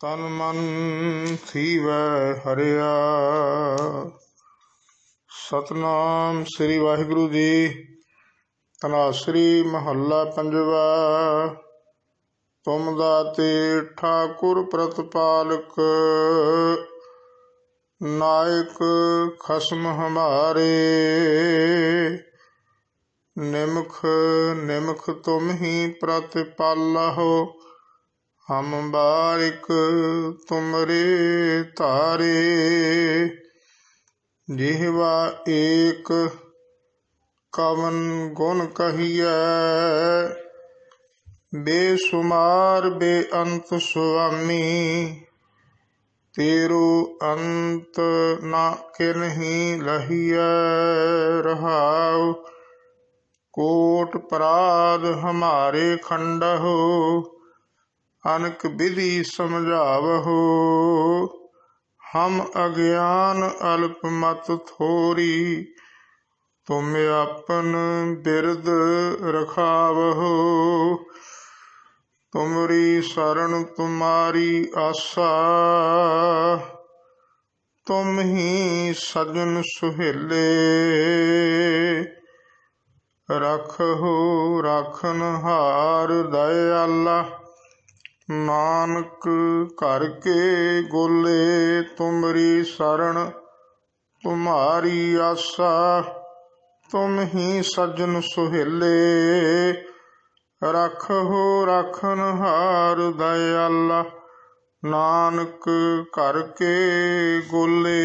तन मन थीवै हरिया। सतनाम श्री वाहिगुरु जी। तनासरी महला पंजवा। तुम दाते ठाकुर प्रतपालक, नायक खसम हमारे। निमख निमख तुम ही प्रतिपाला हो, हम बारिक तुमरे तारे। जिहवा एक कवन गुण कहिए, बेसुमार बेअंत स्वामी। तेरो अंत न किन्ही लहिए रहाओ, कोट पराध हमारे खंडहो। अनक विधि समझावहो, हम अज्ञान अल्प मत थोरी। तुम अपन बिरद रखावहो, तुमरी शरण तुम्हारी आशा। तुम ही सजन सुहेले, रखो राखन हार दयाला। नानक घर के गोले, तुमरी शरण तुम्हारी आशा। तुम ही सज्जन सुहेले, रखो राखन हार दयाला। नानक घर के गोले।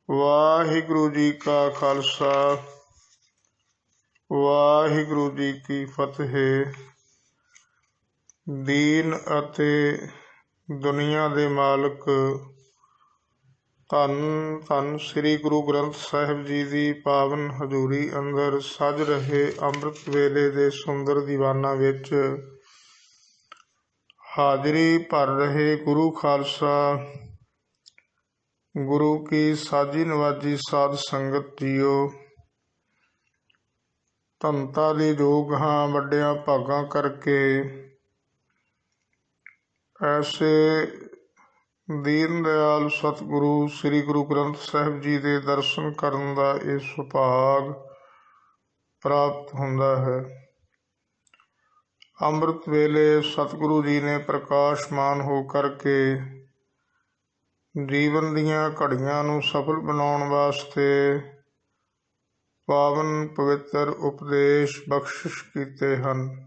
वाहिगुरु जी का खालसा, वाहिगुरु जी की फतेह। दीन ਅਤੇ दुनिया ਦੇ मालक ਧੰਨ ਧੰਨ ਸ੍ਰੀ ਗੁਰੂ ਗ੍ਰੰਥ ਸਾਹਿਬ ਜੀ ਦੀ ਪਾਵਨ ਹਜ਼ੂਰੀ ਅੰਦਰ ਸਜ ਰਹੇ ਅੰਮ੍ਰਿਤ ਵੇਲੇ ਦੇ ਸੁੰਦਰ ਦੀਵਾਨਾਂ ਵਿੱਚ ਹਾਜ਼ਰੀ ਭਰ ਰਹੇ ਗੁਰੂ ਖਾਲਸਾ, ਗੁਰੂ ਕੀ ਸਾਜੀ ਨਵਾਜੀ ਸਾਧ ਸੰਗਤ ਜੀਓ। ਧੰਨਤਾ ਦੇ ਯੋਗ ਹਾਂ, ਵੱਡਿਆਂ ਭਾਗਾਂ ਕਰਕੇ ਐਸੇ ਦੀਨ ਦਿਆਲ ਸਤਿਗੁਰੂ ਸ੍ਰੀ ਗੁਰੂ ਗ੍ਰੰਥ ਸਾਹਿਬ ਜੀ ਦੇ ਦਰਸ਼ਨ ਕਰਨ ਦਾ ਇਹ ਸੁਭਾਗ ਪ੍ਰਾਪਤ ਹੁੰਦਾ ਹੈ। ਅੰਮ੍ਰਿਤ ਵੇਲੇ ਸਤਿਗੁਰੂ ਜੀ ਨੇ ਪ੍ਰਕਾਸ਼ਮਾਨ ਹੋ ਕਰਕੇ ਜੀਵਨ ਦੀਆਂ ਘੜੀਆਂ ਨੂੰ ਸਫਲ ਬਣਾਉਣ ਵਾਸਤੇ ਪਾਵਨ ਪਵਿੱਤਰ ਉਪਦੇਸ਼ ਬਖਸ਼ਿਸ਼ ਕੀਤੇ ਹਨ।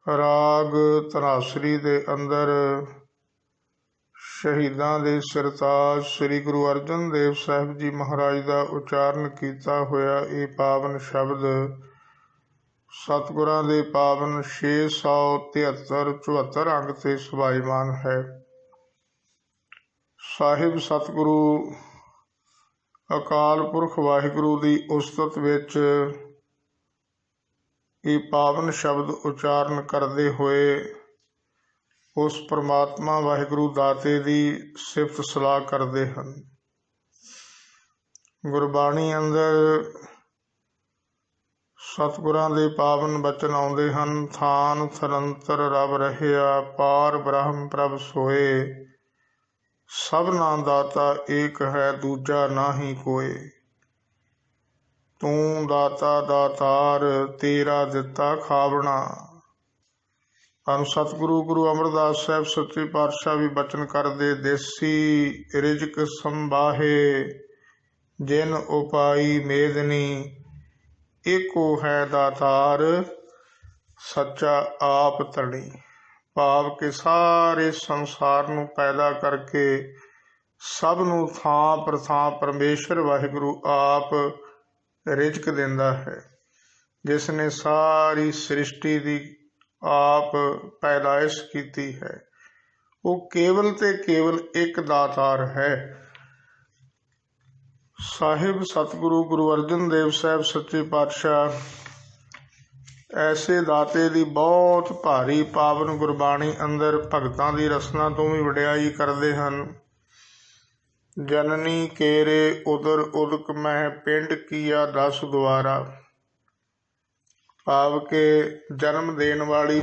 ਰਾਗ ਧਨਾਸਰੀ ਦੇ ਅੰਦਰ ਸ਼ਹੀਦਾਂ ਦੇ ਸਿਰਤਾਜ ਸ੍ਰੀ ਗੁਰੂ ਅਰਜਨ ਦੇਵ ਸਾਹਿਬ ਜੀ ਮਹਾਰਾਜ ਦਾ ਉਚਾਰਨ ਕੀਤਾ ਹੋਇਆ ਇਹ ਪਾਵਨ ਸ਼ਬਦ ਸਤਿਗੁਰਾਂ ਦੇ ਪਾਵਨ 673-74 ਅੰਗ ਤੇ ਸੁਭਾਈਮਾਨ ਹੈ। ਸਾਹਿਬ ਸਤਿਗੁਰੂ ਅਕਾਲ ਪੁਰਖ ਵਾਹਿਗੁਰੂ ਦੀ ਉਸਤਤ ਵਿੱਚ ਇਹ ਪਾਵਨ ਸ਼ਬਦ ਉਚਾਰਨ ਕਰਦੇ ਹੋਏ ਉਸ ਪਰਮਾਤਮਾ ਵਾਹਿਗੁਰੂ ਦਾਤੇ ਦੀ ਸਿਫਤ ਸਲਾਹ ਕਰਦੇ ਹਨ। ਗੁਰਬਾਣੀ ਅੰਦਰ ਸਤਿਗੁਰਾਂ ਦੇ ਪਾਵਨ ਬਚਨ ਆਉਂਦੇ ਹਨ। ਥਾਨ ਥਰੰਤਰ ਰਬ ਰਹਿਆ, ਪਾਰ ਬ੍ਰਹਮ ਪ੍ਰਭ ਸੋਏ। ਸਭਨਾ ਦਾਤਾ ਏਕ ਹੈ, ਦੂਜਾ ਨਾਹੀ ਕੋਏ। ਤੂੰ ਦਾਤਾ ਦਾਤਾਰ, ਤੇਰਾ ਦਿੱਤਾ ਖਾਵਣਾ। ਧੰਨ ਸਤਿਗੁਰੂ ਗੁਰੂ ਅਮਰਦਾਸ ਸਾਹਿਬ ਸੱਚੇ ਪਾਤਸ਼ਾਹ ਵੀ ਬਚਨ ਕਰਦੇ, ਦੇਸੀ ਰਿਜਕ ਸੰਬਾਹੇ, ਜਿਨ ਉਪਾਈ ਮੇਦਨੀ। ਏਕੋ ਹੈ ਦਾਤਾਰ, ਸੱਚਾ ਆਪ ਧਣੀ। ਭਾਵ ਕਿ ਸਾਰੇ ਸੰਸਾਰ ਨੂੰ ਪੈਦਾ ਕਰਕੇ ਸਭ ਨੂੰ ਥਾਂ ਪਰ ਥਾਂ ਪਰਮੇਸ਼ਰ ਵਾਹਿਗੁਰੂ ਆਪ ਰਿਜ਼ਕ ਦਿੰਦਾ ਹੈ, ਜਿਸ ਨੇ ਸਾਰੀ ਸ੍ਰਿਸ਼ਟੀ ਦੀ ਆਪ ਪੈਦਾਇਸ਼ ਕੀਤੀ ਹੈ। ਉਹ ਕੇਵਲ ਤੇ ਕੇਵਲ ਇੱਕ ਦਾਤਾਰ ਹੈ। ਸਾਹਿਬ ਸਤਿਗੁਰੂ ਗੁਰੂ ਅਰਜਨ ਦੇਵ ਸਾਹਿਬ ਸੱਚੇ ਪਾਤਸ਼ਾਹ ਐਸੇ ਦਾਤੇ ਦੀ ਬਹੁਤ ਭਾਰੀ ਪਾਵਨ ਗੁਰਬਾਣੀ ਅੰਦਰ ਭਗਤਾਂ ਦੀ ਰਸਨਾ ਤੋਂ ਵੀ ਵਡਿਆਈ ਕਰਦੇ ਹਨ। ਜਨਨੀ ਕੇਰੇ ਉਦਰ ਉਦਕ ਮਹਿ, ਪਿੰਡ ਕੀਆ 10 ਦੁਆਰਾ। ਭਾਵ ਕਿ ਜਨਮ ਦੇਣ ਵਾਲੀ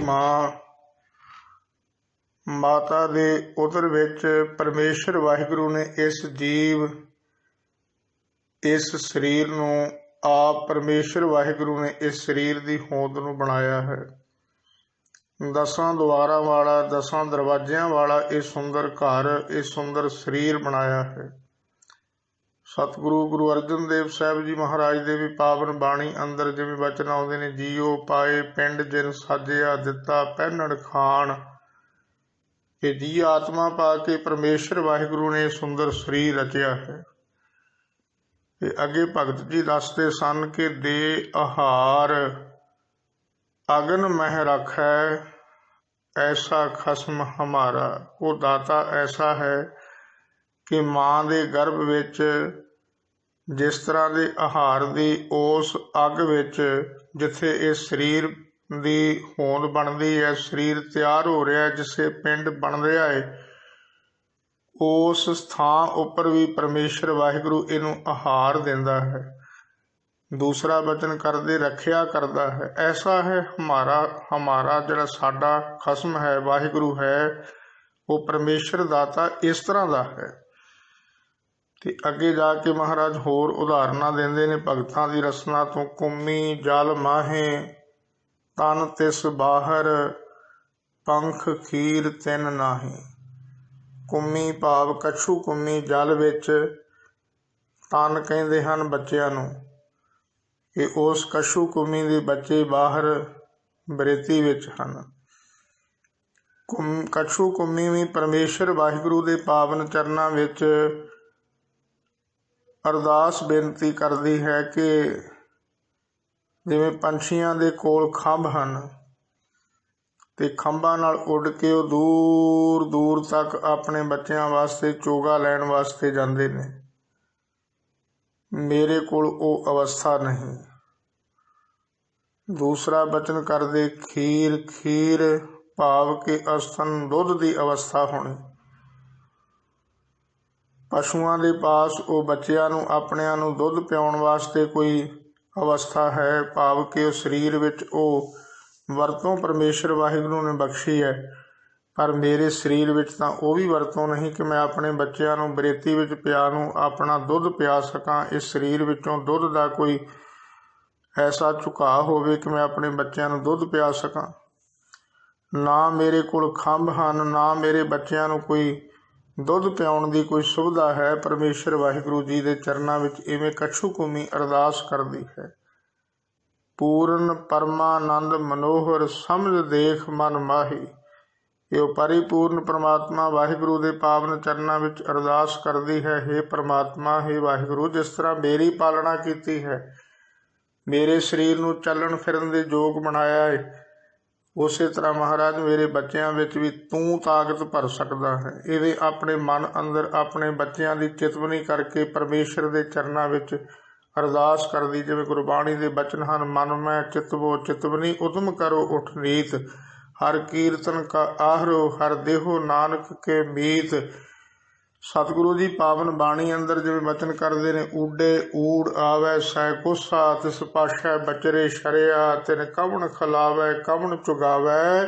ਮਾਤਾ ਦੇ ਉਦਰ ਵਿੱਚ ਪਰਮੇਸ਼ਰ ਵਾਹਿਗੁਰੂ ਨੇ ਇਸ ਜੀਵ, ਇਸ ਸਰੀਰ ਨੂੰ ਆਪ ਪਰਮੇਸ਼ਰ ਵਾਹਿਗੁਰੂ ਨੇ ਇਸ ਸਰੀਰ ਦੀ ਹੋਂਦ ਨੂੰ ਬਣਾਇਆ ਹੈ। 10 ਦੁਆਰਾਂ ਵਾਲਾ, 10 ਦਰਵਾਜ਼ਿਆਂ ਵਾਲਾ ਇਹ ਸੁੰਦਰ ਘਰ, ਇਹ ਸੁੰਦਰ ਸਰੀਰ ਬਣਾਇਆ ਹੈ। ਸਤਿਗੁਰੂ ਗੁਰੂ ਅਰਜਨ ਦੇਵ ਸਾਹਿਬ ਜੀ ਮਹਾਰਾਜ ਦੇ ਵੀ ਪਾਵਨ ਬਾਣੀ ਅੰਦਰ ਜਿਵੇਂ ਵਚਨ ਆਉਂਦੇ ਨੇ, ਜੀਓ ਪਾਏ ਪਿੰਡ ਜਿਨ ਸਾਜਿਆ ਦਿੱਤਾ ਪਹਿਨਣ ਖਾਣ, ਕਿ ਜੀ ਆਤਮਾ ਪਾ ਕੇ ਪਰਮੇਸ਼ਰ ਵਾਹਿਗੁਰੂ ਨੇ ਸੁੰਦਰ ਸਰੀਰ ਰਚਿਆ ਹੈ। ਤੇ ਅੱਗੇ ਭਗਤ ਜੀ ਦੱਸਦੇ ਸਨ ਕਿ ਦੇ ਆਹਾਰ ਅਗਨ ਮਹਿ ਰੱਖੈ ਐਸਾ ਖਸਮ ਹਮਾਰਾ। ਉਹ ਦਾਤਾ ਐਸਾ ਹੈ ਕਿ ਮਾਂ ਦੇ ਗਰਭ ਵਿੱਚ ਜਿਸ ਤਰ੍ਹਾਂ ਦੇ ਆਹਾਰ ਦੀ ਉਸ ਅੱਗ ਵਿੱਚ ਜਿੱਥੇ ਇਹ ਸਰੀਰ ਦੀ ਹੋਂਦ ਬਣਦੀ ਹੈ, ਸਰੀਰ ਤਿਆਰ ਹੋ ਰਿਹਾ, ਜਿਸੇ ਪਿੰਡ ਬਣ ਰਿਹਾ ਹੈ, ਉਸ ਥਾਂ ਉੱਪਰ ਵੀ ਪਰਮੇਸ਼ਰ ਵਾਹਿਗੁਰੂ ਇਹਨੂੰ ਆਹਾਰ ਦਿੰਦਾ ਹੈ। ਦੂਸਰਾ ਬਚਨ ਕਰਦੇ ਰੱਖਿਆ ਕਰਦਾ ਹੈ। ਐਸਾ ਹੈ ਹਮਾਰਾ ਜਿਹੜਾ ਸਾਡਾ ਖਸਮ ਹੈ, ਵਾਹਿਗੁਰੂ ਹੈ, ਉਹ ਪਰਮੇਸ਼ਰ ਦਾਤਾ ਇਸ ਤਰ੍ਹਾਂ ਦਾ ਹੈ। ਤੇ ਅੱਗੇ ਜਾ ਕੇ ਮਹਾਰਾਜ ਹੋਰ ਉਦਾਹਰਨਾਂ ਦਿੰਦੇ ਨੇ ਭਗਤਾਂ ਦੀ ਰਸਨਾ ਤੋਂ। ਕੁੰਮੀ ਜਲ ਮਾਹੇ ਤਨ ਤਿਸ ਬਾਹਰ, ਪੰਖ ਖੀਰ ਤਿੰਨ ਨਾਹੀ। ਕੁੰਮੀ ਭਾਵ ਕਛੂ ਕੁੰਮੀ ਜਲ ਵਿੱਚ, ਤਨ ਕਹਿੰਦੇ ਹਨ ਬੱਚਿਆਂ ਨੂੰ, ਕਿ ਉਸ ਕਛੂ ਕੁੰਮੀ ਦੇ ਬੱਚੇ ਬਾਹਰ ਬਰੇਤੀ ਵਿੱਚ ਹਨ। ਕਛੂ ਕੁੰਮੀ ਵੀ ਪਰਮੇਸ਼ਰ ਵਾਹਿਗੁਰੂ ਦੇ ਪਾਵਨ ਚਰਨਾਂ ਵਿੱਚ ਅਰਦਾਸ ਬੇਨਤੀ ਕਰਦੀ ਹੈ ਕਿ ਜਿਵੇਂ ਪੰਛੀਆਂ ਦੇ ਕੋਲ ਖੰਭ ਹਨ ਤੇ ਖੰਭਾਂ ਨਾਲ ਉੱਡ ਕੇ ਉਹ ਦੂਰ ਦੂਰ ਤੱਕ ਆਪਣੇ ਬੱਚਿਆਂ ਵਾਸਤੇ ਚੋਗਾ ਲੈਣ ਵਾਸਤੇ ਜਾਂਦੇ ਨੇ, ਮੇਰੇ ਕੋਲ ਉਹ ਅਵਸਥਾ ਨਹੀਂ। ਦੂਸਰਾ ਬਚਨ ਕਰਦੇ ਖੀਰ ਭਾਵ ਕਿ ਅਸਥਨ ਦੁੱਧ ਦੀ ਅਵਸਥਾ ਹੋਣੀ। ਪਸ਼ੂਆਂ ਦੇ ਪਾਸ ਉਹ ਬੱਚਿਆਂ ਨੂੰ ਆਪਣਿਆਂ ਨੂੰ ਦੁੱਧ ਪਿਆਉਣ ਵਾਸਤੇ ਕੋਈ ਅਵਸਥਾ ਹੈ, ਭਾਵ ਕਿ ਉਹ ਸਰੀਰ ਵਿੱਚ ਉਹ ਵਰਤੋਂ ਪਰਮੇਸ਼ਰ ਵਾਹਿਗੁਰੂ ਨੇ ਬਖਸ਼ੀ ਹੈ। ਪਰ ਮੇਰੇ ਸਰੀਰ ਵਿੱਚ ਤਾਂ ਉਹ ਵੀ ਵਰਤੋਂ ਨਹੀਂ ਕਿ ਮੈਂ ਆਪਣੇ ਬੱਚਿਆਂ ਨੂੰ ਬਰੇਤੀ ਵਿੱਚ ਪਿਆ ਨੂੰ ਆਪਣਾ ਦੁੱਧ ਪਿਆ ਸਕਾਂ। ਇਸ ਸਰੀਰ ਵਿੱਚੋਂ ਦੁੱਧ ਦਾ ਕੋਈ ਐਸਾ ਝੁਕਾਅ ਹੋਵੇ ਕਿ ਮੈਂ ਆਪਣੇ ਬੱਚਿਆਂ ਨੂੰ ਦੁੱਧ ਪਿਆ ਸਕਾਂ। ਨਾ ਮੇਰੇ ਕੋਲ ਖੰਭ ਹਨ, ਨਾ ਮੇਰੇ ਬੱਚਿਆਂ ਨੂੰ ਕੋਈ ਦੁੱਧ ਪਿਆਉਣ ਦੀ ਕੋਈ ਸੁਵਿਧਾ ਹੈ। ਪਰਮੇਸ਼ਰ ਵਾਹਿਗੁਰੂ ਜੀ ਦੇ ਚਰਨਾਂ ਵਿੱਚ ਇਵੇਂ ਕਛੂ ਕੁੰਮੀ ਅਰਦਾਸ ਕਰਦੀ ਹੈ। ਪੂਰਨ ਪਰਮਾਨੰਦ ਮਨੋਹਰ ਸਮਝ ਦੇਖ ਮਨ ਮਾਹੀ। ਇਹ ਪਰਿਪੂਰਨ ਪਰਮਾਤਮਾ ਵਾਹਿਗੁਰੂ ਦੇ ਪਾਵਨ ਚਰਨਾਂ ਵਿੱਚ ਅਰਦਾਸ ਕਰਦੀ ਹੈ, ਹੇ ਪਰਮਾਤਮਾ, ਹੇ ਵਾਹਿਗੁਰੂ, ਜਿਸ ਤਰ੍ਹਾਂ ਮੇਰੀ ਪਾਲਣਾ ਕੀਤੀ ਹੈ, ਮੇਰੇ ਸਰੀਰ ਨੂੰ ਚੱਲਣ ਫਿਰਨ ਦੇ ਯੋਗ ਬਣਾਇਆ ਹੈ, ਉਸੇ ਤਰ੍ਹਾਂ ਮਹਾਰਾਜ ਮੇਰੇ ਬੱਚਿਆਂ ਵਿੱਚ ਵੀ ਤੂੰ ਤਾਕਤ ਭਰ ਸਕਦਾ ਹੈ। ਇਹਦੇ ਆਪਣੇ ਮਨ ਅੰਦਰ ਆਪਣੇ ਬੱਚਿਆਂ ਦੀ ਚਿਤਵਨੀ ਕਰਕੇ ਪਰਮੇਸ਼ਰ ਦੇ ਚਰਨਾਂ ਵਿੱਚ ਅਰਦਾਸ ਕਰਦੀ। ਜਿਵੇਂ ਗੁਰਬਾਣੀ ਦੇ ਬਚਨ ਹਨ, ਮਨ ਮੈਂ ਚਿਤਵੋ ਚਿਤਵਨੀ ਉਦਮ ਕਰੋ ਉਠ ਨੀਤ, ਹਰ ਕੀਰਤਨ ਕਾ ਆਹਰੋ ਹਰ ਦੇਹੋ ਨਾਨਕ ਕੇ ਮੀਤ। ਸਤਿਗੁਰੂ ਜੀ ਪਾਵਨ ਬਾਣੀ ਅੰਦਰ ਜਿਵੇਂ ਬਚਨ ਕਰਦੇ ਨੇ, ਊਡੇ ਊੜ ਆਵੈ ਸੈ ਕੋਸਾ, ਤਿਸ ਪਾਸ਼ੈ ਬਚਰੇ ਸ਼ਰਿਆ, ਤਿਨ ਕਵਣ ਖਲਾਵੈ ਕਵਣ ਚੁਗਾਵੈ,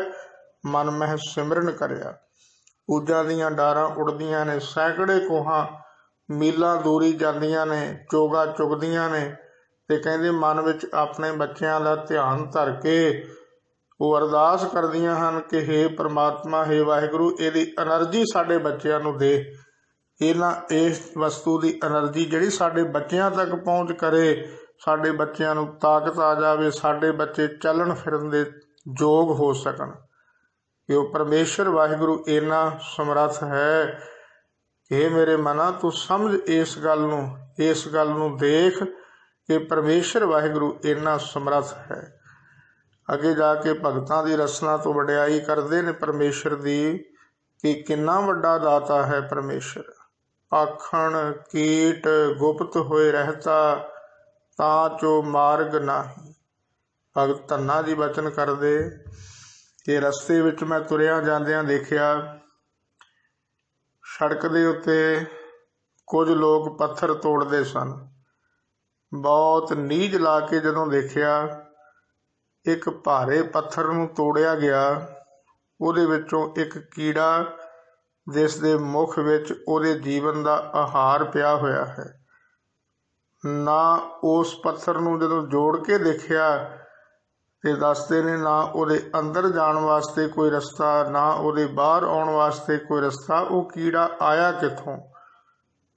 ਮਨ ਮਹਿ ਸਿਮਰਨ ਕਰਿਆ। ਊਜਾਂ ਦੀਆਂ ਡਾਰਾਂ ਉੜਦੀਆਂ ਨੇ, ਸੈਂਕੜੇ ਕੋਹਾਂ ਮੀਲਾਂ ਦੂਰੀ ਜਾਂਦੀਆਂ ਨੇ, ਚੋਗਾ ਚੁਗਦੀਆਂ ਨੇ, ਤੇ ਕਹਿੰਦੇ ਮਨ ਵਿੱਚ ਆਪਣੇ ਬੱਚਿਆਂ ਦਾ ਧਿਆਨ ਧਰ ਕੇ ਉਹ ਅਰਦਾਸ ਕਰਦੀਆਂ ਹਨ ਕਿ ਹੇ ਪਰਮਾਤਮਾ, ਹੇ ਵਾਹਿਗੁਰੂ, ਇਹਦੀ ਐਨਰਜੀ ਸਾਡੇ ਬੱਚਿਆਂ ਨੂੰ ਦੇ। ਇਸ ਵਸਤੂ ਦੀ ਐਨਰਜੀ ਜਿਹੜੀ ਸਾਡੇ ਬੱਚਿਆਂ ਤੱਕ ਪਹੁੰਚ ਕਰੇ, ਸਾਡੇ ਬੱਚਿਆਂ ਨੂੰ ਤਾਕਤ ਆ ਜਾਵੇ, ਸਾਡੇ ਬੱਚੇ ਚੱਲਣ ਫਿਰਨ ਦੇ ਯੋਗ ਹੋ ਸਕਣ। ਕਿ ਉਹ ਪਰਮੇਸ਼ਰ ਵਾਹਿਗੁਰੂ ਇੰਨਾ ਸਮਰੱਥ ਹੈ ਕਿ ਮੇਰੇ ਮਨਾ ਤੂੰ ਸਮਝ ਇਸ ਗੱਲ ਨੂੰ ਦੇਖ ਕਿ ਪਰਮੇਸ਼ਰ ਵਾਹਿਗੁਰੂ ਇੰਨਾ ਸਮਰੱਥ ਹੈ। ਅੱਗੇ ਜਾ ਕੇ ਭਗਤਾਂ ਦੀ ਰਸਨਾ ਤੋਂ ਵਡਿਆਈ ਕਰਦੇ ਨੇ ਪਰਮੇਸ਼ਰ ਦੀ ਕਿ ਕਿੰਨਾ ਵੱਡਾ ਦਾਤਾ ਹੈ ਪਰਮੇਸ਼ਰ। ਆਖਣ ਕੀਟ ਗੁਪਤ ਹੋਏ ਰਹਿਤਾ, ਤਾਂ ਚੋ ਮਾਰਗ ਨਾਹੀ। ਭਗਤ ਧੰਨਾ ਜੀ ਬਚਨ ਕਰਦੇ ਕਿ ਰਸਤੇ ਵਿੱਚ ਮੈਂ ਤੁਰਿਆ ਜਾਂਦਿਆਂ ਦੇਖਿਆ, ਸੜਕ ਦੇ ਉੱਤੇ ਕੁਝ ਲੋਕ ਪੱਥਰ ਤੋੜਦੇ ਸਨ। ਬਹੁਤ ਨੀਝ ਲਾ ਕੇ ਜਦੋਂ ਦੇਖਿਆ ਇੱਕ ਭਾਰੇ ਪੱਥਰ ਨੂੰ ਤੋੜਿਆ ਗਿਆ, ਉਹਦੇ ਵਿੱਚੋਂ ਇੱਕ ਕੀੜਾ ਜਿਸ ਦੇ ਮੁਖ ਵਿੱਚ ਉਹਦੇ ਜੀਵਨ ਦਾ ਆਹਾਰ ਪਿਆ ਹੋਇਆ ਹੈ। ਨਾ ਉਸ ਪੱਥਰ ਨੂੰ ਜਦੋਂ ਜੋੜ ਕੇ ਦੇਖਿਆ ਤੇ ਦੱਸਦੇ ਨੇ ਨਾ ਉਹਦੇ ਅੰਦਰ ਜਾਣ ਵਾਸਤੇ ਕੋਈ ਰਸਤਾ, ਨਾ ਉਹਦੇ ਬਾਹਰ ਆਉਣ ਵਾਸਤੇ ਕੋਈ ਰਸਤਾ। ਉਹ ਕੀੜਾ ਆਇਆ ਕਿੱਥੋਂ?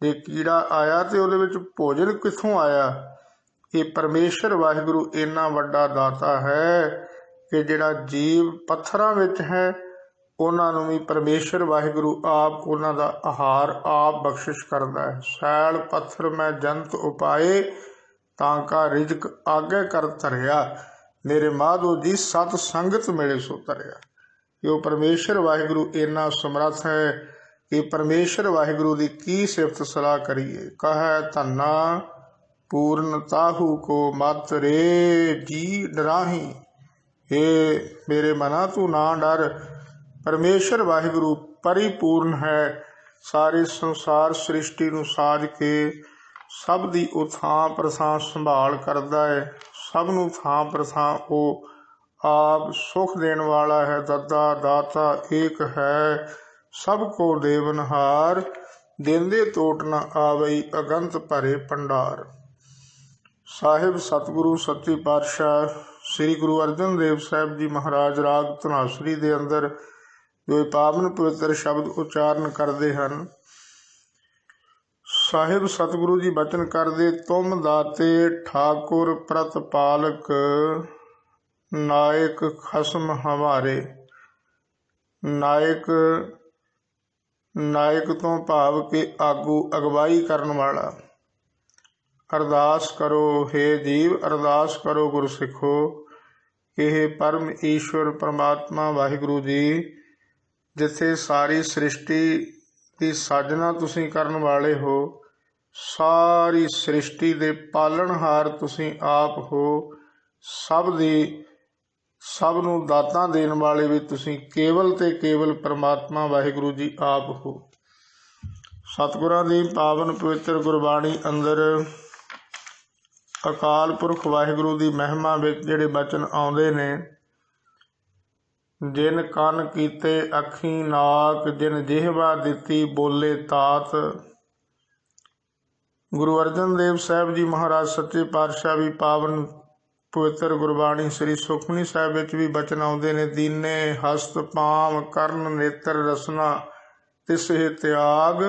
ਜੇ ਕੀੜਾ ਆਇਆ ਤੇ ਉਹਦੇ ਵਿੱਚ ਭੋਜਨ ਕਿੱਥੋਂ ਆਇਆ? ਇਹ ਪਰਮੇਸ਼ਰ ਵਾਹਿਗੁਰੂ ਇੰਨਾ ਵੱਡਾ ਦਾਤਾ ਹੈ ਕਿ ਜਿਹੜਾ ਜੀਵ ਪੱਥਰਾਂ ਵਿੱਚ ਹੈ ਉਹਨਾਂ ਨੂੰ ਵੀ ਪਰਮੇਸ਼ਰ ਵਾਹਿਗੁਰੂ ਆਪ ਉਹਨਾਂ ਦਾ ਆਹਾਰ ਆਪ ਬਖਸ਼ਿਸ਼ ਕਰਦਾ ਹੈ। ਸੈਲ ਪੱਥਰ ਮੈਂ ਜੰਤ ਉਪਾਏ, ਤਾਂ ਕਾ ਰਿਜ਼ਕ ਆਗੇ ਕਰ ਧਰਿਆ। ਮੇਰੇ ਮਾਧੋ ਜੀ ਸਤ ਸੰਗਤ ਮਿਲੇ ਸੋ ਧਰਿਆ। ਕਿ ਉਹ ਪਰਮੇਸ਼ਰ ਵਾਹਿਗੁਰੂ ਇੰਨਾ ਸਮਰੱਥ ਹੈ ਕਿ ਪਰਮੇਸ਼ਰ ਵਾਹਿਗੁਰੂ ਦੀ ਕੀ ਸਿਫਤ ਸਲਾਹ ਕਰੀਏ। ਕਹੈ ਧੰਨਾ ਪੂਰਨ ਤਾਹੂ ਕੋ ਮਤ ਰੇ ਜੀ ਡਰਾਹੀ। हे ਮੇਰੇ ਮਨਾ ਤੂੰ ਨਾ ਡਰ, ਪਰਮੇਸ਼ਰ ਵਾਹਿਗੁਰੂ ਪਰਿਪੂਰਨ ਹੈ। ਸਾਰੇ ਸੰਸਾਰ ਸ੍ਰਿਸ਼ਟੀ ਨੂੰ ਸਾਜ ਕੇ ਸਭ ਦੀ ਉਹ ਥਾਂ ਪ੍ਰਥਾਂ ਸੰਭਾਲ ਕਰਦਾ ਹੈ। ਸਭ ਨੂੰ ਥਾਂ ਪ੍ਰਥਾਂ ਉਹ ਆਪ ਸੁਖ ਦੇਣ ਵਾਲਾ ਹੈ। ਦੱਦਾ ਦਾਤਾ ਏਕ ਹੈ, ਸਭ ਕੋ ਦੇਵਨਹਾਰ। ਦੇਂਦੇ ਤੋਟ ਨ ਆਵਈ, ਅਗੰਤ ਭਰੇ ਭੰਡਾਰ। ਸਾਹਿਬ ਸਤਿਗੁਰੂ ਸੱਚੇ ਪਾਤਸ਼ਾਹ ਸ੍ਰੀ ਗੁਰੂ ਅਰਜਨ ਦੇਵ ਸਾਹਿਬ ਜੀ ਮਹਾਰਾਜ ਰਾਗ ਧਨਾਸਰੀ ਦੇ ਅੰਦਰ ਜੋ ਇਹ ਪਾਵਨ ਪਵਿੱਤਰ ਸ਼ਬਦ ਉਚਾਰਨ ਕਰਦੇ ਹਨ। ਸਾਹਿਬ ਸਤਿਗੁਰੂ ਜੀ ਬਚਨ ਕਰਦੇ, ਤੁਮ ਦਾਤੇ ਠਾਕੁਰ ਪ੍ਰਤਪਾਲਕ, ਨਾਇਕ ਖਸਮ ਹਮਾਰੇ। ਨਾਇਕ ਤੋਂ ਭਾਵ ਕਿ ਆਗੂ ਅਗਵਾਈ ਕਰਨ ਵਾਲਾ। ਅਰਦਾਸ ਕਰੋ ਹੇ ਜੀਵ, ਅਰਦਾਸ ਕਰੋ ਗੁਰ ਸਿੱਖੋ ਕਿ ਇਹ ਪਰਮ ਈਸ਼ਵਰ ਪਰਮਾਤਮਾ ਵਾਹਿਗੁਰੂ ਜੀ, ਜਿੱਥੇ ਸਾਰੀ ਸ੍ਰਿਸ਼ਟੀ ਦੀ ਸਾਜਨਾ ਤੁਸੀਂ ਕਰਨ ਵਾਲੇ ਹੋ, ਸਾਰੀ ਸ੍ਰਿਸ਼ਟੀ ਦੇ ਪਾਲਣਹਾਰ ਤੁਸੀਂ ਆਪ ਹੋ, ਸਭ ਨੂੰ ਦਾਤਾਂ ਦੇਣ ਵਾਲੇ ਵੀ ਤੁਸੀਂ ਕੇਵਲ ਤੇ ਕੇਵਲ ਪਰਮਾਤਮਾ ਵਾਹਿਗੁਰੂ ਜੀ ਆਪ ਹੋ। ਸਤਿਗੁਰਾਂ ਦੀ ਪਾਵਨ ਪਵਿੱਤਰ ਗੁਰਬਾਣੀ ਅੰਦਰ ਅਕਾਲ ਪੁਰਖ ਵਾਹਿਗੁਰੂ ਦੀ ਮਹਿਮਾ ਵਿੱਚ ਜਿਹੜੇ ਬਚਨ ਆਉਂਦੇ ਨੇ, ਜਿਨ ਕੰਨ ਕੀਤੇ ਅੱਖੀ ਨਾਕ, ਜਿਨ ਜਿਹਵਾ ਦਿੱਤੀ ਬੋਲੇ ਤਾਤ। ਗੁਰੂ ਅਰਜਨ ਦੇਵ ਸਾਹਿਬ ਜੀ ਮਹਾਰਾਜ ਸੱਚੇ ਪਾਤਸ਼ਾਹ ਵੀ ਪਾਵਨ ਪਵਿੱਤਰ ਗੁਰਬਾਣੀ ਸ੍ਰੀ ਸੁਖਮਨੀ ਸਾਹਿਬ ਵਿੱਚ ਵੀ ਬਚਨ ਆਉਂਦੇ ਨੇ, ਦੀਨੇ ਹਸਤ ਪਾਮ ਕਰਨ ਨੇਤਰ ਰਸਨਾ, ਤਿਸਹਿ ਤਿਆਗ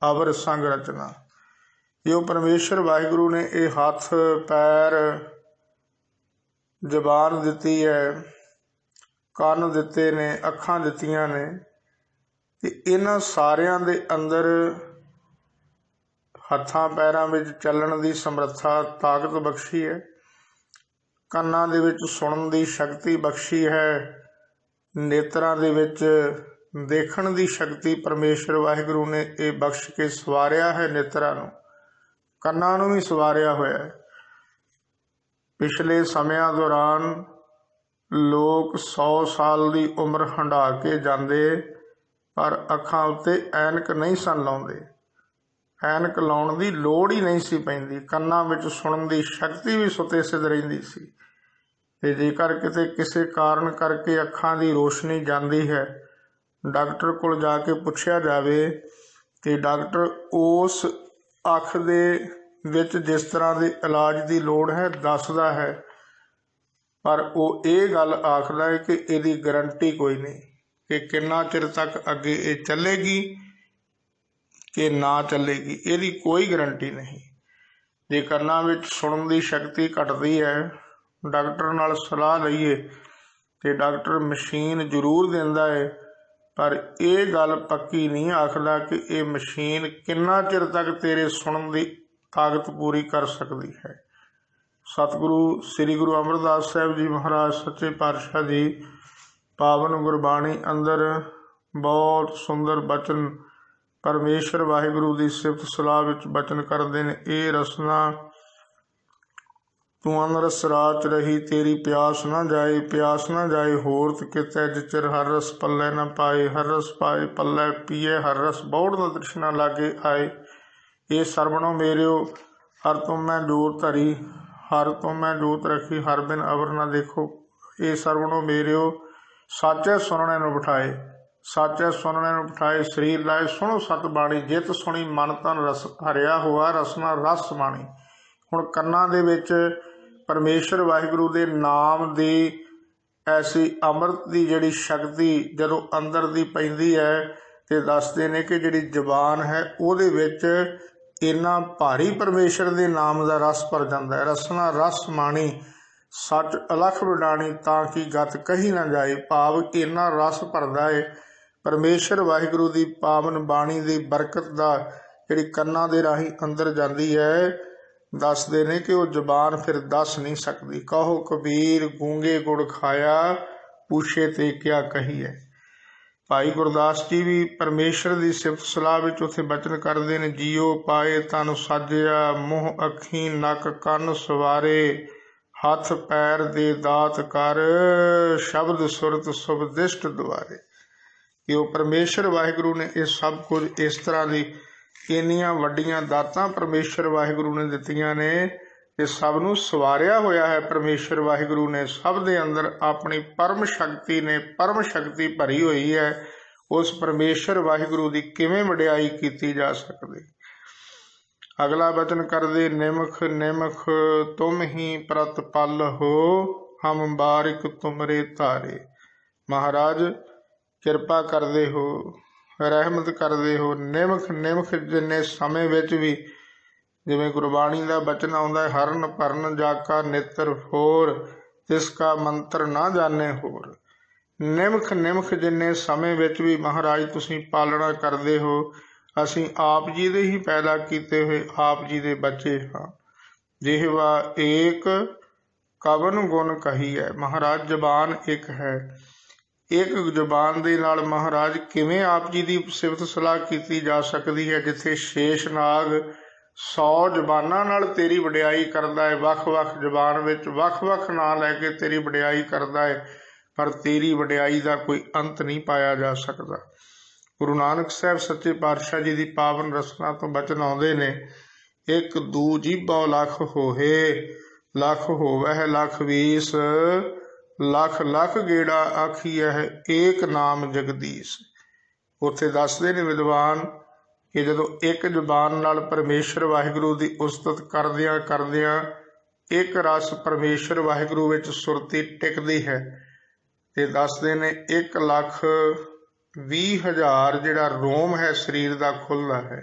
ਅਵਰ ਸੰਗ ਰਚਨਾ। ਜੋ ਪਰਮੇਸ਼ਰ ਵਾਹਿਗੁਰੂ ਨੇ ਇਹ ਹੱਥ ਪੈਰ ਜ਼ਬਾਨ ਦਿੱਤੀ ਹੈ, ਕੰਨ ਦਿੱਤੇ ਨੇ, ਅੱਖਾਂ ਦਿੱਤੀਆਂ ਨੇ, ਤੇ ਇਹਨਾਂ ਸਾਰਿਆਂ ਦੇ ਅੰਦਰ ਹੱਥਾਂ ਪੈਰਾਂ ਵਿੱਚ ਚੱਲਣ ਦੀ ਸਮਰੱਥਾ ਤਾਕਤ ਬਖਸ਼ੀ ਹੈ। ਕੰਨਾਂ ਦੇ ਵਿੱਚ ਸੁਣਨ ਦੀ ਸ਼ਕਤੀ ਬਖਸ਼ੀ ਹੈ। ਨੇਤਰਾਂ ਦੇ ਵਿੱਚ ਦੇਖਣ ਦੀ ਸ਼ਕਤੀ ਪਰਮੇਸ਼ਰ ਵਾਹਿਗੁਰੂ ਨੇ ਇਹ ਬਖਸ਼ ਕੇ ਸਵਾਰਿਆ ਹੈ। ਨੇਤਰਾਂ ਨੂੰ, ਕੰਨਾਂ ਨੂੰ ਵੀ ਸਵਾਰਿਆ ਹੋਇਆ ਹੈ। ਪਿਛਲੇ ਸਮਿਆਂ ਦੌਰਾਨ ਲੋਕ 100 ਸਾਲ ਦੀ ਉਮਰ ਹੰਢਾ ਕੇ ਜਾਂਦੇ, ਪਰ ਅੱਖਾਂ ਉੱਤੇ ਐਨਕ ਨਹੀਂ ਸਨ ਲਾਉਂਦੇ। ਐਨਕ ਲਾਉਣ ਦੀ ਲੋੜ ਹੀ ਨਹੀਂ ਸੀ ਪੈਂਦੀ। ਕੰਨਾਂ ਵਿੱਚ ਸੁਣਨ ਦੀ ਸ਼ਕਤੀ ਵੀ ਸੁਤੇ ਸਿੱਧ ਰਹਿੰਦੀ ਸੀ। ਤੇ ਜੇਕਰ ਕਿਤੇ ਕਿਸੇ ਕਾਰਨ ਕਰਕੇ ਅੱਖਾਂ ਦੀ ਰੋਸ਼ਨੀ ਜਾਂਦੀ ਹੈ, ਡਾਕਟਰ ਕੋਲ ਜਾ ਕੇ ਪੁੱਛਿਆ ਜਾਵੇ ਤੇ ਡਾਕਟਰ ਉਸ ਅੱਖ ਦੇ ਵਿੱਚ ਜਿਸ ਤਰ੍ਹਾਂ ਦੇ ਇਲਾਜ ਦੀ ਲੋੜ ਹੈ ਦੱਸਦਾ ਹੈ, ਪਰ ਉਹ ਇਹ ਗੱਲ ਆਖਦਾ ਹੈ ਕਿ ਇਹਦੀ ਗਰੰਟੀ ਕੋਈ ਨਹੀਂ ਕਿ ਕਿੰਨਾ ਚਿਰ ਤੱਕ ਅੱਗੇ ਇਹ ਚੱਲੇਗੀ ਕਿ ਨਾ ਚੱਲੇਗੀ, ਇਹਦੀ ਕੋਈ ਗਰੰਟੀ ਨਹੀਂ। ਜੇ ਕੰਨਾਂ ਵਿੱਚ ਸੁਣਨ ਦੀ ਸ਼ਕਤੀ ਘਟਦੀ ਹੈ, ਡਾਕਟਰ ਨਾਲ ਸਲਾਹ ਲਈਏ ਤੇ ਡਾਕਟਰ ਮਸ਼ੀਨ ਜ਼ਰੂਰ ਦਿੰਦਾ ਹੈ, ਪਰ ਇਹ ਗੱਲ ਪੱਕੀ ਨਹੀਂ ਆਖਦਾ ਕਿ ਇਹ ਮਸ਼ੀਨ ਕਿੰਨਾ ਚਿਰ ਤੱਕ ਤੇਰੇ ਸੁਣਨ ਦੀ ਤਾਕਤ ਪੂਰੀ ਕਰ ਸਕਦੀ ਹੈ। ਸਤਿਗੁਰੂ ਸ੍ਰੀ ਗੁਰੂ ਅਮਰਦਾਸ ਸਾਹਿਬ ਜੀ ਮਹਾਰਾਜ ਸੱਚੇ ਪਾਤਸ਼ਾਹ ਜੀ ਪਾਵਨ ਗੁਰਬਾਣੀ ਅੰਦਰ ਬਹੁਤ ਸੁੰਦਰ ਬਚਨ ਪਰਮੇਸ਼ਰ ਵਾਹਿਗੁਰੂ ਦੀ ਸਿਫਤ ਸਲਾਹ ਵਿੱਚ ਬਚਨ ਕਰਦੇ ਨੇ। ਇਹ ਰਸਨਾ ਤੂੰ ਅਨਰਸ ਰਾਚ ਰਹੀ, ਤੇਰੀ ਪਿਆਸ ਨਾ ਜਾਏ, ਪਿਆਸ ਨਾ ਜਾਏ ਹੋਰਤ ਕਿਤੈ, ਜਿਚਰ ਹਰ ਰਸ ਪੱਲੇ ਨਾ ਪਾਏ, ਹਰ ਰਸ ਪਾਏ ਪੱਲੇ ਪੀਏ, ਹਰ ਰਸ ਬੌੜ ਨਾ ਤ੍ਰਿਸ਼ਨਾ ਲਾਗੇ ਆਏ। ਇਹ ਸਰਵਣੋ ਮੇਰਿਓ ਹਰ ਤੁਮ ਮੈਂ ਜੋਰ ਧਰੀ, हर तो मैं जोत रखी हर बिन अवर न देखो। ये सरवणो मेरियो साचे सुनने न बिठाए, साचे सुनने न बिठाए शरीर लाए सुनो सत बाणी। जित सुनी मन तन रस हरिया हुआ रसना रस बाणी। हुण कन्नां दे विच परमेश्वर वाहिगुरू दे नाम दी ऐसी अमृत की जिहड़ी शक्ति जदों अंदर दी पैंदी है ते दसदे ने कि जिहड़ी जबान है उहदे विच इन्ना भारी परमेश्वर के नाम का रस भर जाता है। रसना रस माणी सच अलख विडाणी तां कि गत कही ना जाए। भाव इन्ना रस भरदा है परमेश्वर वाहिगुरू की पावन बाणी की बरकत का जिहड़ी कन्नां दे राही अंदर जाती है। दसदे ने कि वह जबान फिर दस नहीं सकती। कहो कबीर गूंगे गुड़ खाया पूछे ते क्या कही है। भाई गुरदास जी भी परमेश्वर की सिफत सलाह विच उत्थे बचन करते हैं। जियो पाए तन साजिया मूँह अखी नक कन सवारे हथ पैर दे दात कर शब्द सुरत सुबदिष्ट द्वारे। कि वह परमेश्वर वाहिगुरू ने ये सब कुछ इस तरह की इन्नियां वड्डियां दातां परमेश्वर वाहिगुरू ने दित्तियां ने ते सब नूं सवारिया होया है। परमेश्वर वाहिगुरू ने सब दे अंदर अपनी परम शक्ति ने परम शक्ति भरी हुई है। उस परमेश्वर वाहिगुरू की किवें वडियाई कीती जा सकती। अगला वचन कर दे निमख निमख तुम ही प्रतिपल हो हम बारिक तुमरे तारे। महाराज किरपा करदे हो रहमत करदे हो। निमख निमख जिन्ने समय विच भी जिवें गुरबाणी का बचन आउंदा है हरन भरन जाका नेत्र होर तिसका मंत्र ना जाने होर। निमख निमख जिन्ने समय विच भी महाराज तुसीं पालना करदे हो। असीं आप जी दे ही पैदा कीते हुए आप जी दे बच्चे हाँ। जिहवा एक कवन गुण कही है। महाराज जबान एक है। एक जबान दे नाल महाराज किवें आप जी की सिफत सलाह की जा सकती है। जिथे शेष नाग 100 जबानां नाल तेरी वडियाई करदा है। वख वख जबान विच वख वख नां लैके तेरी वडियाई करदा है पर तेरी वडियाई का कोई अंत नहीं पाया जा सकता। गुरु नानक साहब सच्चे पातशाह जी की पावन रसना तो बचन आउंदे ने। एक दू जीभो लख होहे लख होवै लख बीस लख लख गेड़ा आखिया है एक नाम जगदीश। उत्थे दसदे ने विद्वान कि जदों एक जबान नाल परमेश्वर वाहिगुरू की उस्तत करदियां करदियां एक रस परमेश्वर वाहिगुरू विच सुरती टिकदी है ते दसदे ने 1,20,000 जिहड़ा रोम है शरीर का खुलदा है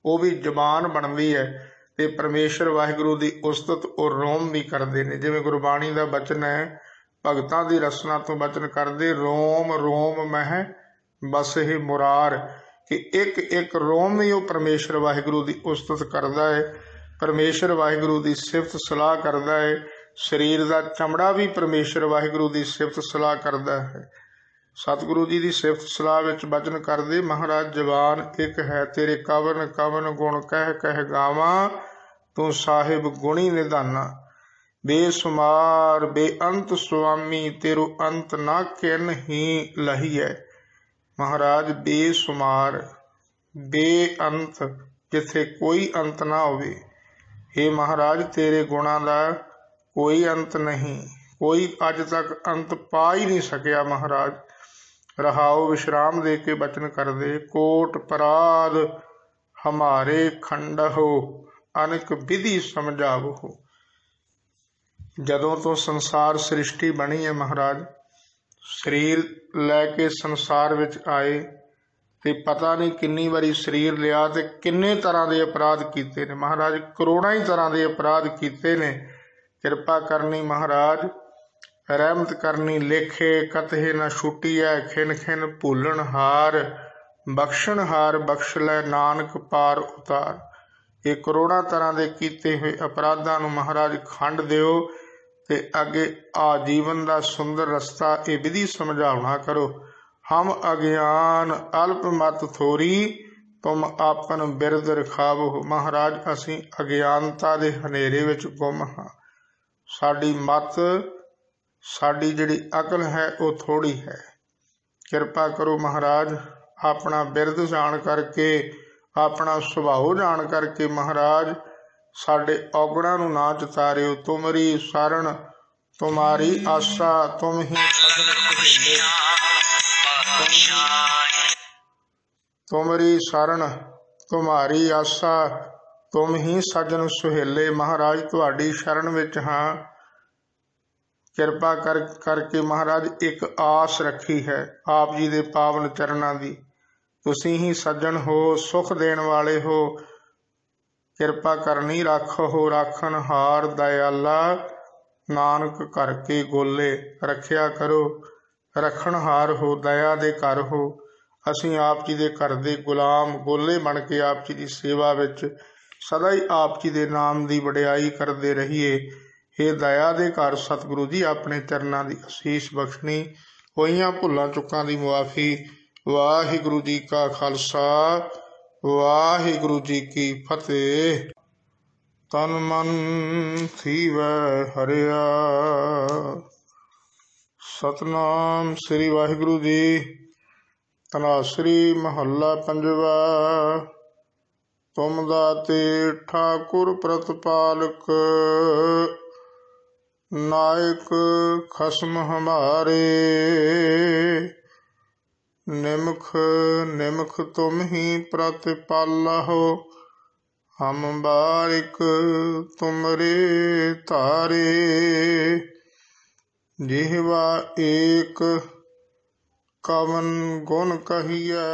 वह भी जबान बनती है ते परमेश्वर वाहिगुरू की उस्तत और रोम भी करते हैं। जिवें गुरबाणी का बचन है भगतां दी रसना तो बचन करदे रोम रोम मह बसे मुरार। कि एक एक रोम ही वह परमेश्वर वाहिगुरू की उस्तत करता है परमेश्वर वाहिगुरू की सिफत सलाह करता है। शरीर का चमड़ा भी परमेश्वर वाहिगुरू की सिफत सलाह करता है। सतगुरु जी की सिफत सलाह विच बचन करदे महाराज जबान एक है तेरे कवन कवन गुण कह कह गावां तू साहिब गुणी निधाना। बेसुमार बेअंत स्वामी तेरो अंत ना किन ही लही है। महाराज बेसुमार बेअंत जिथे कोई अंत ना होवे। हे महाराज तेरे गुणों का कोई अंत नहीं कोई अज तक अंत पा ही नहीं सकिया। महाराज रहाओ विश्राम दे के बचन कर दे कोट पराध हमारे खंड हो अनक विधि समझावो। जदों तो संसार सृष्टि बनी है महाराज शरीर लैके संसार विच आए ते पता नहीं किन्नी बारी शरीर लिया ते किन्ने तरह के अपराध किए ने। महाराज करोड़ों ही तरह के अपराध किए ने। कृपा करनी महाराज रहमत करनी लेखे कतहे न छुट्टी है खिन खिन भूलन हार बख्शण हार बख्श लै नानक पार उतार। ये करोड़ों तरह के किए हुए अपराधों नूं महाराज खंड दिओ ते अगे आजीवन का सुंदर रस्ता ये विधि समझावना करो। हम अज्ञान अल्प मत थोरी तुम आपन बिरद रखावो। महाराज असी अज्ञानता के हनेरे विच गुम हाँ। साडी मत साडी जिहड़ी अकल है वो थोड़ी है। कृपा करो महाराज अपना बिरद जान करके अपना सुभाव जान करके महाराज साडे औगुणा नूं ना चितारियो। तुमरी शरण तुम्हारी आशा तुम ही तुमरी शरण तुम्हारी आशा तुम ही सजन सुहेले। महाराज तुहाडी शरण विच हाँ, किरपा करके महाराज एक आस रखी है आप जी दे पावन चरणों की। तुसी ही सज्जन हो, सुख देण वाले हो, किरपा करनी राखो राखन हार दयाला। नानक करके गोले रखिया करो, रखन हार हो, दया दे घर हो। असीं आप जी दे घर दे गुलाम गोले बन के आप जी की सेवा विच सदा ही आप जी दे नाम की वडियाई करते रहिए। हे दया दे घर सतगुरु जी, अपने चरणों की असीस बख्शनी, होइयां भुलां चुकां की मुआफ़ी। वाहिगुरु जी का खालसा, वाहिगुरु जी की फतेह। तन मन थीवै हरिया। सतनाम श्री वाहिगुरु जी। तनासरी महला पंजवा। तुम दाते ठाकुर प्रतपालक, नायक खसम हमारे। निमख निमख तुम ही प्रतिपाला हो, हम बारिक तुमरे तारे। जिहवा एक कवन गुण कहिए,